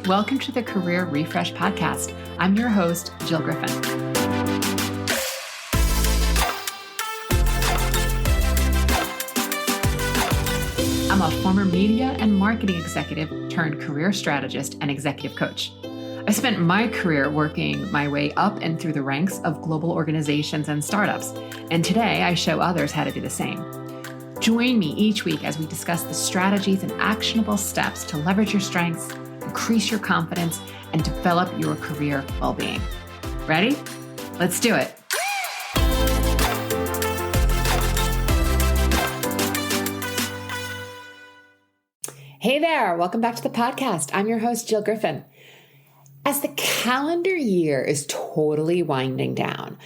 Welcome to the Career Refresh Podcast. I'm your host, Jill Griffin. I'm a former media and marketing executive turned career strategist and executive coach. I spent my career working my way up and through the ranks of global organizations and startups, and today I show others how to do the same. Join me each week as we discuss the strategies and actionable steps to leverage your strengths, increase your confidence, and develop your career well-being. Ready? Let's do it. Hey there, welcome back to the podcast. I'm your host, Jill Griffin. As the calendar year is totally winding down,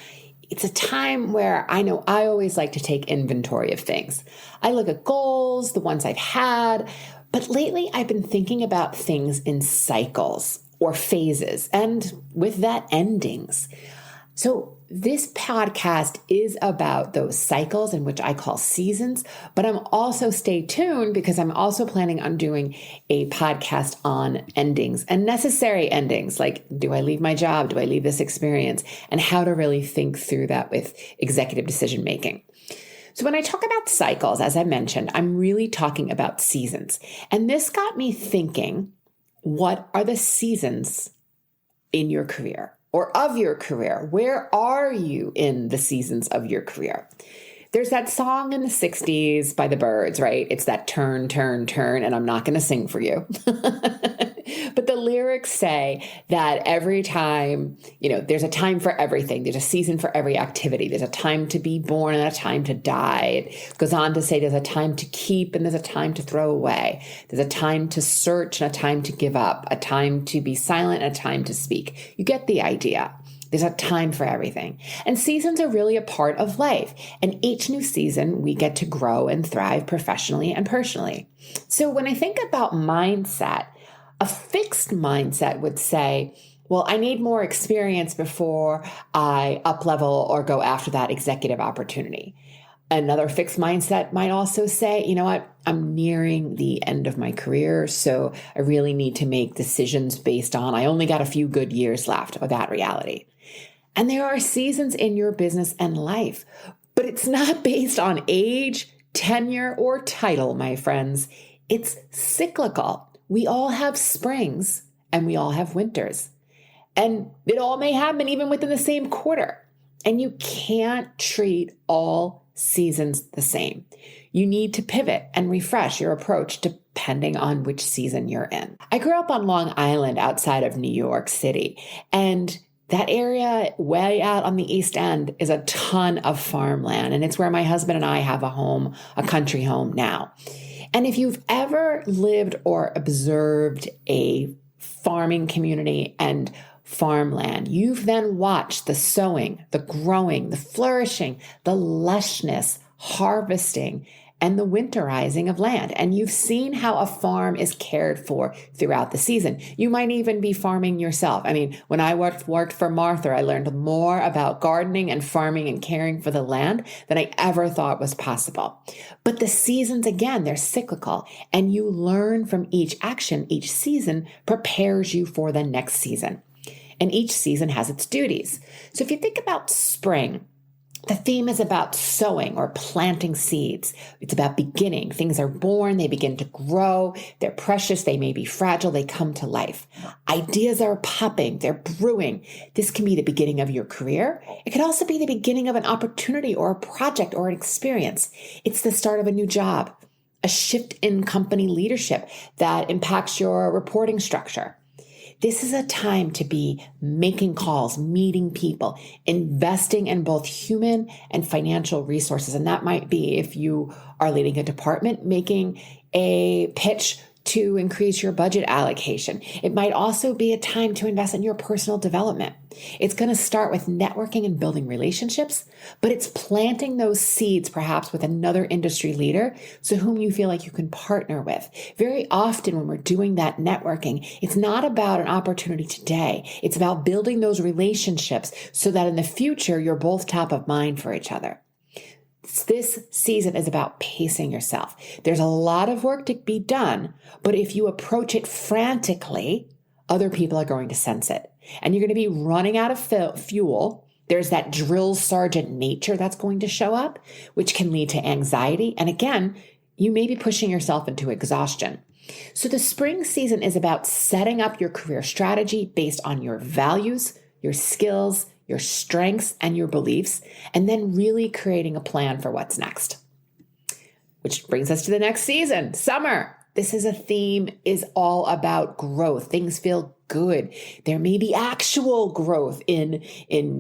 it's a time where I know I always like to take inventory of things. I look at goals, the ones I've had, but lately I've been thinking about things in cycles or phases, and with that, endings. So this podcast is about those cycles, in which I call seasons, but I'm also, stay tuned, because I'm also planning on doing a podcast on endings and necessary endings. Like, do I leave my job? Do I leave this experience? And how to really think through that with executive decision making. So when I talk about cycles, as I mentioned, I'm really talking about seasons. And this got me thinking, what are the seasons in your career? Or of your career? Where are you in the seasons of your career? There's that song in the 60s by the Byrds, right? It's that turn, turn, turn, and I'm not going to sing for you. But the lyrics say that every time, there's a time for everything. There's a season for every activity. There's a time to be born and a time to die. It goes on to say there's a time to keep and there's a time to throw away. There's a time to search and a time to give up, a time to be silent and a time to speak. You get the idea. There's a time for everything. And seasons are really a part of life. And each new season, we get to grow and thrive professionally and personally. So when I think about mindset, a fixed mindset would say, well, I need more experience before I up-level or go after that executive opportunity. Another fixed mindset might also say, you know what, I'm nearing the end of my career, so I really need to make decisions based on, I only got a few good years left of that reality. And there are seasons in your business and life, but it's not based on age, tenure, or title, my friends. It's cyclical. We all have springs and we all have winters. And it all may happen even within the same quarter. And you can't treat all seasons the same. You need to pivot and refresh your approach depending on which season you're in. I grew up on Long Island outside of New York City, and that area way out on the East End is a ton of farmland. And it's where my husband and I have a home, a country home now. And if you've ever lived or observed a farming community and farmland, you've then watched the sowing, the growing, the flourishing, the lushness, harvesting, and the winterizing of land. And you've seen how a farm is cared for throughout the season. You might even be farming yourself. I mean, when I worked for Martha, I learned more about gardening and farming and caring for the land than I ever thought was possible. But the seasons, again, they're cyclical, and you learn from each action. Each season prepares you for the next season. And each season has its duties. So if you think about spring, the theme is about sowing or planting seeds. It's about beginning. Things are born, they begin to grow, they're precious, they may be fragile, they come to life. Ideas are popping, they're brewing. This can be the beginning of your career. It could also be the beginning of an opportunity or a project or an experience. It's the start of a new job, a shift in company leadership that impacts your reporting structure. This is a time to be making calls, meeting people, investing in both human and financial resources. And that might be, if you are leading a department, making a pitch to increase your budget allocation. It might also be a time to invest in your personal development. It's going to start with networking and building relationships, but it's planting those seeds perhaps with another industry leader, so whom you feel like you can partner with. Very often when we're doing that networking, it's not about an opportunity today. It's about building those relationships so that in the future, you're both top of mind for each other. This season is about pacing yourself. There's a lot of work to be done, but if you approach it frantically, other people are going to sense it. And you're going to be running out of fuel. There's that drill sergeant nature that's going to show up, which can lead to anxiety. And again, you may be pushing yourself into exhaustion. So the spring season is about setting up your career strategy based on your values, your skills, your strengths, and your beliefs, and then really creating a plan for what's next. Which brings us to the next season, summer. This is a theme, is all about growth. Things feel good. There may be actual growth in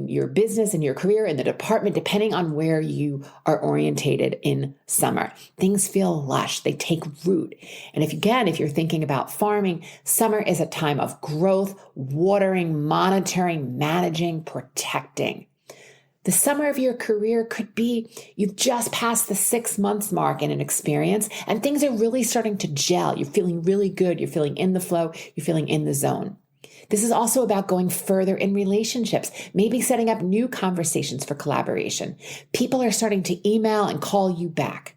your business, in your career, in the department, depending on where you are orientated in summer. Things feel lush. They take root. And if you're thinking about farming, summer is a time of growth, watering, monitoring, managing, protecting. The summer of your career could be you've just passed the 6 months mark in an experience and things are really starting to gel. You're feeling really good. You're feeling in the flow. You're feeling in the zone. This is also about going further in relationships, maybe setting up new conversations for collaboration. People are starting to email and call you back.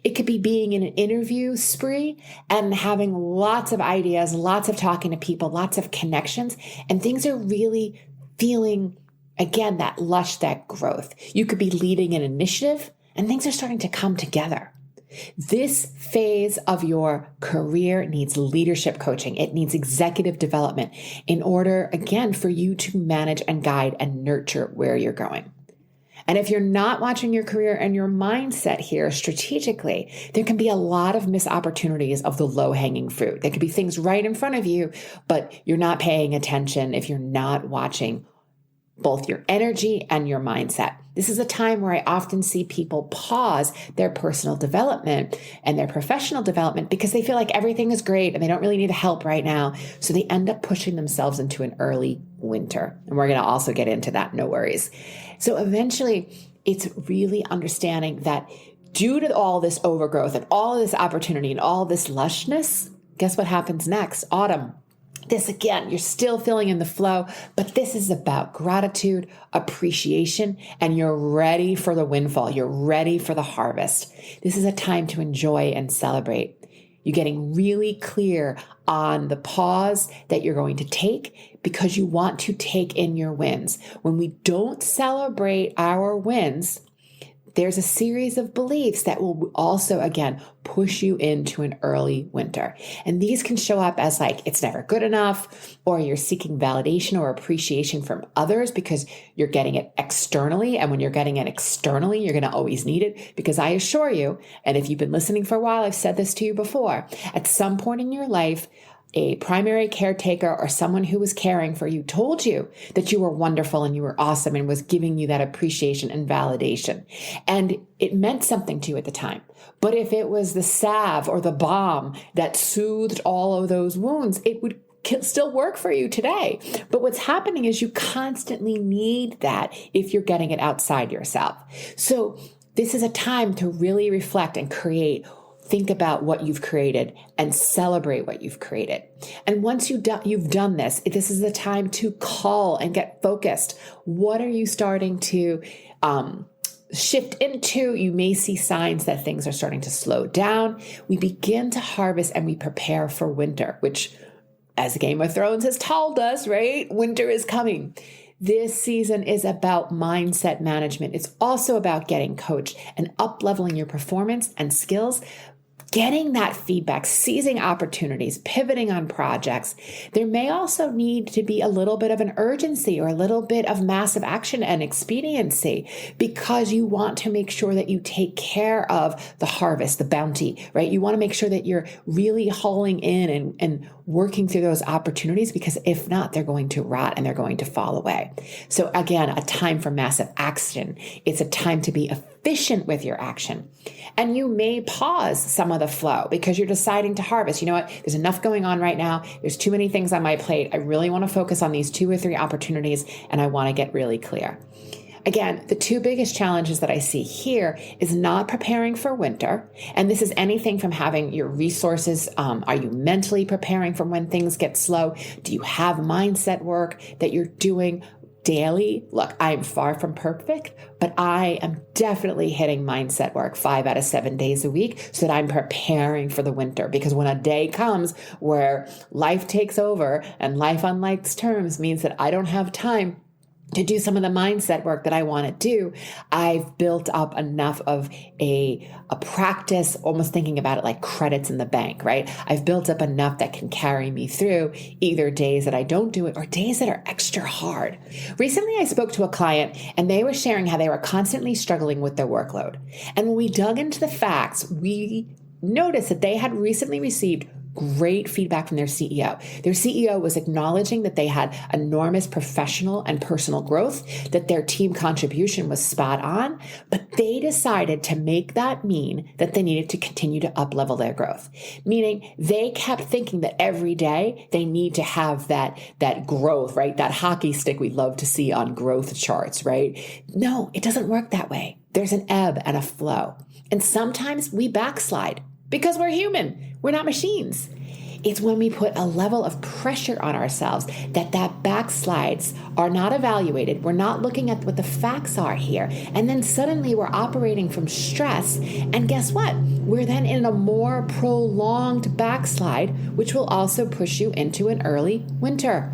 It could be being in an interview spree and having lots of ideas, lots of talking to people, lots of connections, and things are really feeling again, that lush, that growth. You could be leading an initiative and things are starting to come together. This phase of your career needs leadership coaching. It needs executive development in order, again, for you to manage and guide and nurture where you're going. And if you're not watching your career and your mindset here strategically, there can be a lot of missed opportunities of the low-hanging fruit. There could be things right in front of you, but you're not paying attention if you're not watching both your energy and your mindset. This is a time where I often see people pause their personal development and their professional development because they feel like everything is great and they don't really need the help right now. So they end up pushing themselves into an early winter. And we're going to also get into that, no worries. So eventually, it's really understanding that due to all this overgrowth and all of this opportunity and all this lushness, guess what happens next? Autumn. This again, you're still feeling in the flow, but this is about gratitude, appreciation, and you're ready for the windfall. You're ready for the harvest. This is a time to enjoy and celebrate. You're getting really clear on the pause that you're going to take because you want to take in your wins. When we don't celebrate our wins, there's a series of beliefs that will also, again, push you into an early winter. And these can show up as like, it's never good enough, or you're seeking validation or appreciation from others because you're getting it externally. And when you're getting it externally, you're going to always need it because I assure you, and if you've been listening for a while, I've said this to you before, at some point in your life, a primary caretaker or someone who was caring for you told you that you were wonderful and you were awesome and was giving you that appreciation and validation. And it meant something to you at the time. But if it was the salve or the balm that soothed all of those wounds, it would still work for you today. But what's happening is you constantly need that if you're getting it outside yourself. So this is a time to really reflect and think about what you've created and celebrate what you've created. And once you've done this, this is the time to call and get focused. What are you starting to shift into? You may see signs that things are starting to slow down. We begin to harvest and we prepare for winter, which, as Game of Thrones has told us, right? Winter is coming. This season is about mindset management. It's also about getting coached and up-leveling your performance and skills, getting that feedback, seizing opportunities, pivoting on projects. There may also need to be a little bit of an urgency or a little bit of massive action and expediency because you want to make sure that you take care of the harvest, the bounty, right? You want to make sure that you're really hauling in and working through those opportunities because if not, they're going to rot and they're going to fall away. So again, a time for massive action. It's a time to be efficient with your action. And you may pause some of the flow because you're deciding to harvest. You know what? There's enough going on right now. There's too many things on my plate. I really want to focus on these 2 or 3 opportunities and I want to get really clear. Again, the 2 biggest challenges that I see here is not preparing for winter. And this is anything from having your resources. Are you mentally preparing for when things get slow? Do you have mindset work that you're doing? daily. Look, I'm far from perfect, but I am definitely hitting mindset work 5 out of 7 days a week so that I'm preparing for the winter. Because when a day comes where life takes over and life on life's terms means that I don't have time to do some of the mindset work that I want to do, I've built up enough of a practice, almost thinking about it like credits in the bank, right? I've built up enough that can carry me through either days that I don't do it or days that are extra hard. Recently, I spoke to a client and they were sharing how they were constantly struggling with their workload. And when we dug into the facts, we noticed that they had recently received great feedback from their CEO. Their CEO was acknowledging that they had enormous professional and personal growth, that their team contribution was spot on, but they decided to make that mean that they needed to continue to up-level their growth. Meaning they kept thinking that every day they need to have that growth, right? That hockey stick we love to see on growth charts, right? No, it doesn't work that way. There's an ebb and a flow. And sometimes we backslide because we're human. We're not machines. It's when we put a level of pressure on ourselves that backslides are not evaluated. We're not looking at what the facts are here. And then suddenly we're operating from stress. And guess what? We're then in a more prolonged backslide, which will also push you into an early winter.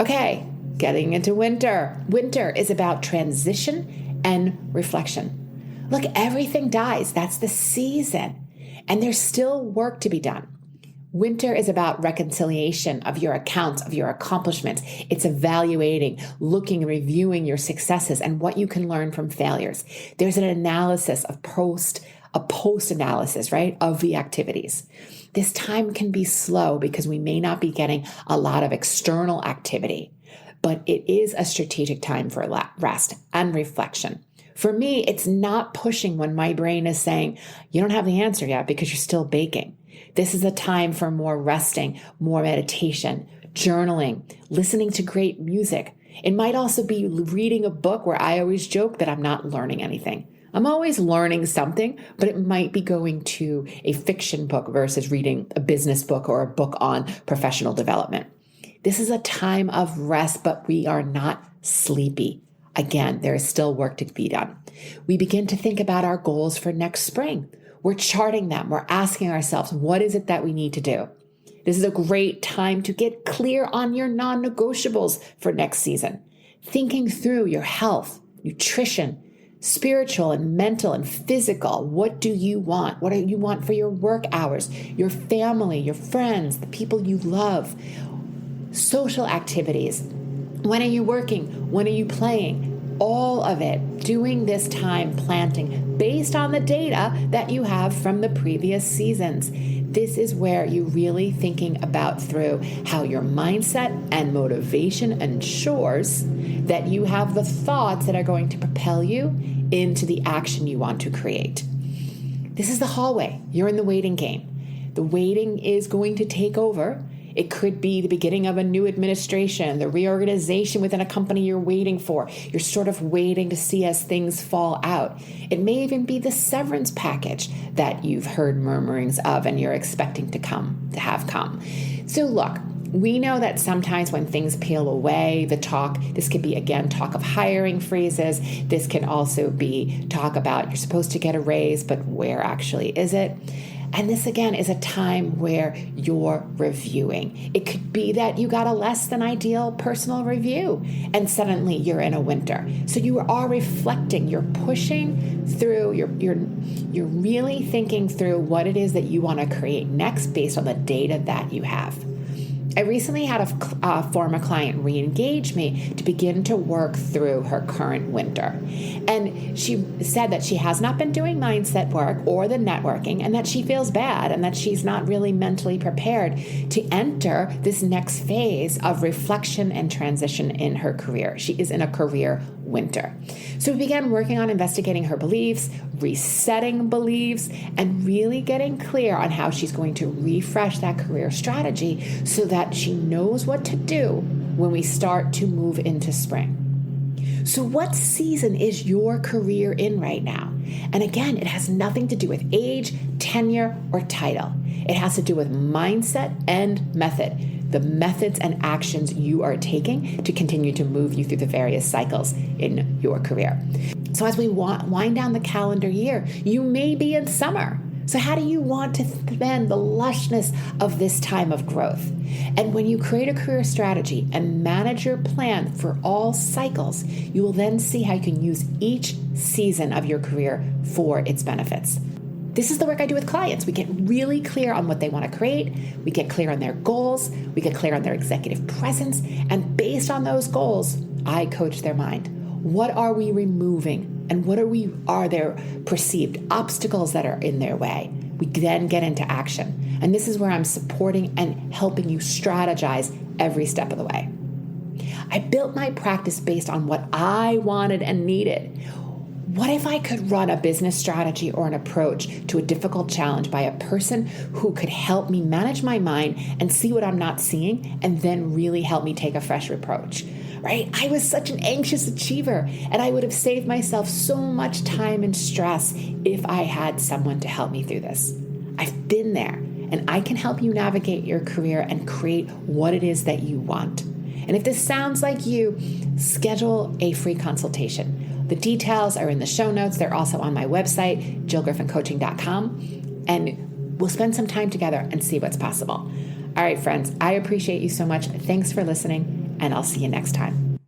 Okay, getting into winter. Winter is about transition and reflection. Look, everything dies. That's the season. And there's still work to be done. Winter is about reconciliation of your accounts, of your accomplishments. It's evaluating, looking, reviewing your successes and what you can learn from failures. There's an analysis of post-analysis, right, of the activities. This time can be slow because we may not be getting a lot of external activity, but it is a strategic time for rest and reflection. For me, it's not pushing when my brain is saying, you don't have the answer yet because you're still baking. This is a time for more resting, more meditation, journaling, listening to great music. It might also be reading a book where I always joke that I'm not learning anything. I'm always learning something, but it might be going to a fiction book versus reading a business book or a book on professional development. This is a time of rest, but we are not sleepy. Again, there is still work to be done. We begin to think about our goals for next spring. We're charting them. We're asking ourselves, what is it that we need to do? This is a great time to get clear on your non-negotiables for next season. Thinking through your health, nutrition, spiritual and mental and physical. What do you want? What do you want for your work hours, your family, your friends, the people you love, social activities? When are you working? When are you playing? All of it, doing this time planting based on the data that you have from the previous seasons. This is where you're really thinking about through how your mindset and motivation ensures that you have the thoughts that are going to propel you into the action you want to create. This is the hallway. You're in the waiting game. The waiting is going to take over. It could be the beginning of a new administration, the reorganization within a company you're waiting for. You're sort of waiting to see as things fall out. It may even be the severance package that you've heard murmurings of and you're expecting to have come. So look, we know that sometimes when things peel away, this could be, again, talk of hiring freezes. This can also be talk about you're supposed to get a raise, but where actually is it? And this, again, is a time where you're reviewing. It could be that you got a less than ideal personal review and suddenly you're in a winter. So you are reflecting, you're pushing through, you're really thinking through what it is that you want to create next based on the data that you have. I recently had a former client re-engage me to begin to work through her current winter. And she said that she has not been doing mindset work or the networking and that she feels bad and that she's not really mentally prepared to enter this next phase of reflection and transition in her career. She is in a career winter. So we began working on investigating her beliefs, resetting beliefs, and really getting clear on how she's going to refresh that career strategy so that she knows what to do when we start to move into spring. So what season is your career in right now? And again, it has nothing to do with age, tenure, or title. It has to do with mindset and method. the methods and actions you are taking to continue to move you through the various cycles in your career. So as we wind down the calendar year, you may be in summer. So how do you want to spend the lushness of this time of growth? And when you create a career strategy and manage your plan for all cycles, you will then see how you can use each season of your career for its benefits. This is the work I do with clients. We get really clear on what they want to create. We get clear on their goals. We get clear on their executive presence. And based on those goals, I coach their mind. What are we removing? And what are their perceived obstacles that are in their way? We then get into action. And this is where I'm supporting and helping you strategize every step of the way. I built my practice based on what I wanted and needed. What if I could run a business strategy or an approach to a difficult challenge by a person who could help me manage my mind and see what I'm not seeing and then really help me take a fresh approach? Right? I was such an anxious achiever, and I would have saved myself so much time and stress if I had someone to help me through this. I've been there, and I can help you navigate your career and create what it is that you want. And if this sounds like you, schedule a free consultation. The details are in the show notes. They're also on my website, jillgriffincoaching.com, and we'll spend some time together and see what's possible. All right, friends, I appreciate you so much. Thanks for listening. And I'll see you next time.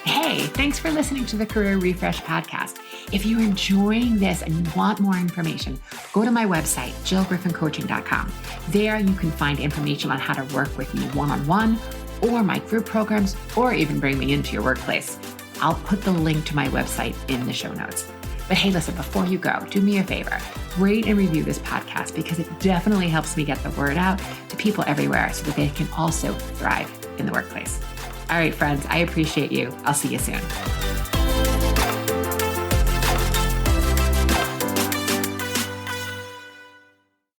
Hey, thanks for listening to the Career Refresh podcast. If you're enjoying this and you want more information, go to my website, jillgriffincoaching.com. There you can find information on how to work with me one-on-one or my group programs, or even bring me into your workplace. I'll put the link to my website in the show notes. But hey, listen, before you go, do me a favor, rate and review this podcast because it definitely helps me get the word out to people everywhere so that they can also thrive in the workplace. All right, friends, I appreciate you. I'll see you soon.